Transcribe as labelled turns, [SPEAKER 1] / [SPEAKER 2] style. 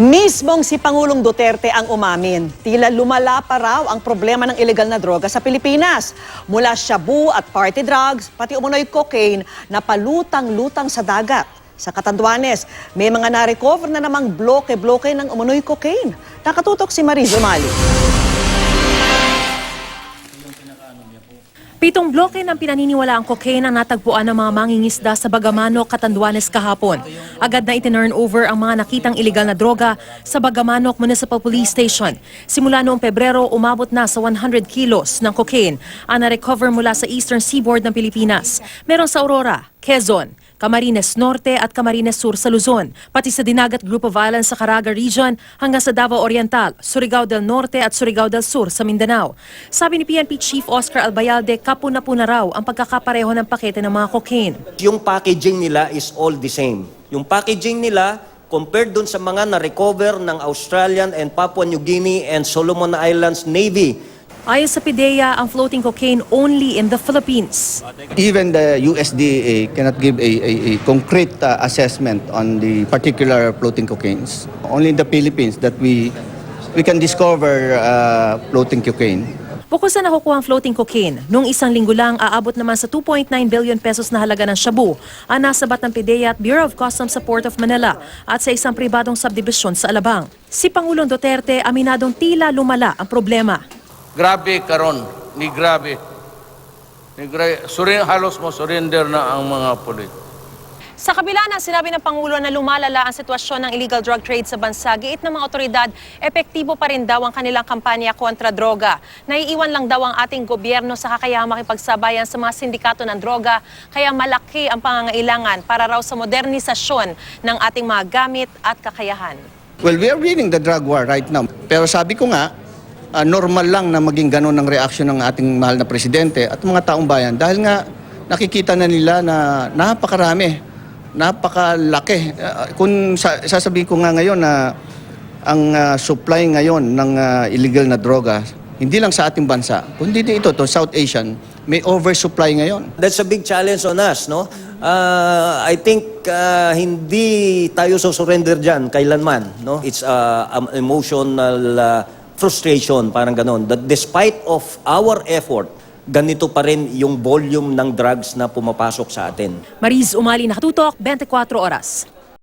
[SPEAKER 1] Mismong si Pangulong Duterte ang umamin. Tila lumala pa raw ang problema ng illegal na droga sa Pilipinas. Mula shabu at party drugs, pati umunoy cocaine na palutang-lutang sa dagat. Sa Catanduanes, may mga na-recover na namang bloke-bloke ng umunoy cocaine. Nakatutok si Mariz Umali.
[SPEAKER 2] 7 bloke ng pinaniniwalaang cocaine ang natagpuan ng mga mangingisda sa Bagamanok, Catanduanes kahapon. Agad na itinurn over ang mga nakitang iligal na droga sa Bagamanok Municipal Police Station. Simula noong Pebrero, umabot na sa 100 kilos ng cocaine ang na-recover mula sa eastern seaboard ng Pilipinas. Meron sa Aurora, Quezon, Camarines Norte at Camarines Sur sa Luzon, pati sa Dinagat Group of Islands sa Caraga Region hanggang sa Davao Oriental, Surigao del Norte at Surigao del Sur sa Mindanao. Sabi ni PNP Chief Oscar Albayalde, kapuna-puna raw ang pagkakapareho ng pakete ng mga cocaine.
[SPEAKER 3] Yung packaging nila is all the same. Yung packaging nila, compared dun sa mga na-recover ng Australian and Papua New Guinea and Solomon Islands Navy.
[SPEAKER 2] Ayon sa PIDEA, ang floating cocaine only in the Philippines.
[SPEAKER 4] Even the USDA cannot give a concrete assessment on the particular floating cocaines. Only in the Philippines that we can discover floating cocaine.
[SPEAKER 2] Bukod sa nakukuha ang floating cocaine, noong isang linggo lang aabot naman sa 2.9 billion pesos na halaga ng shabu ang nasabat ng PIDEA at Bureau of Customs sa Port of Manila at sa isang pribadong subdivision sa Alabang. Si Pangulong Duterte aminadong tila lumala ang problema.
[SPEAKER 5] Grabe karon, ni grabe. Halos mo surrender na ang mga pulis.
[SPEAKER 2] Sa kabila ng sinabi ng Pangulo na lumalala ang sitwasyon ng illegal drug trade sa bansa, giit ng mga otoridad, epektibo pa rin daw ang kanilang kampanya kontra droga. Naiiwan lang daw ang ating gobyerno sa kakayahang makipagsabayan sa mga sindikato ng droga, kaya malaki ang pangangailangan para raw sa modernisasyon ng ating mga gamit at kakayahan.
[SPEAKER 4] Well, we are winning the drug war right now. Pero sabi ko nga, normal lang na maging ganon ang reaksyon ng ating mahal na presidente at mga taong bayan dahil nga nakikita na nila na napakarami, napakalaki. Kung sasabihin ko nga ngayon na ang supply ngayon ng illegal na droga, hindi lang sa ating bansa, kundi dito to South Asian, may oversupply ngayon.
[SPEAKER 3] That's a big challenge on us, no? I think hindi tayo surrender dyan kailanman, no? It's emotional frustration, parang ganon. That despite of our effort, ganito pa rin yung volume ng drugs na pumapasok sa atin.
[SPEAKER 2] Mariz Umali, nakatutok, 24 oras.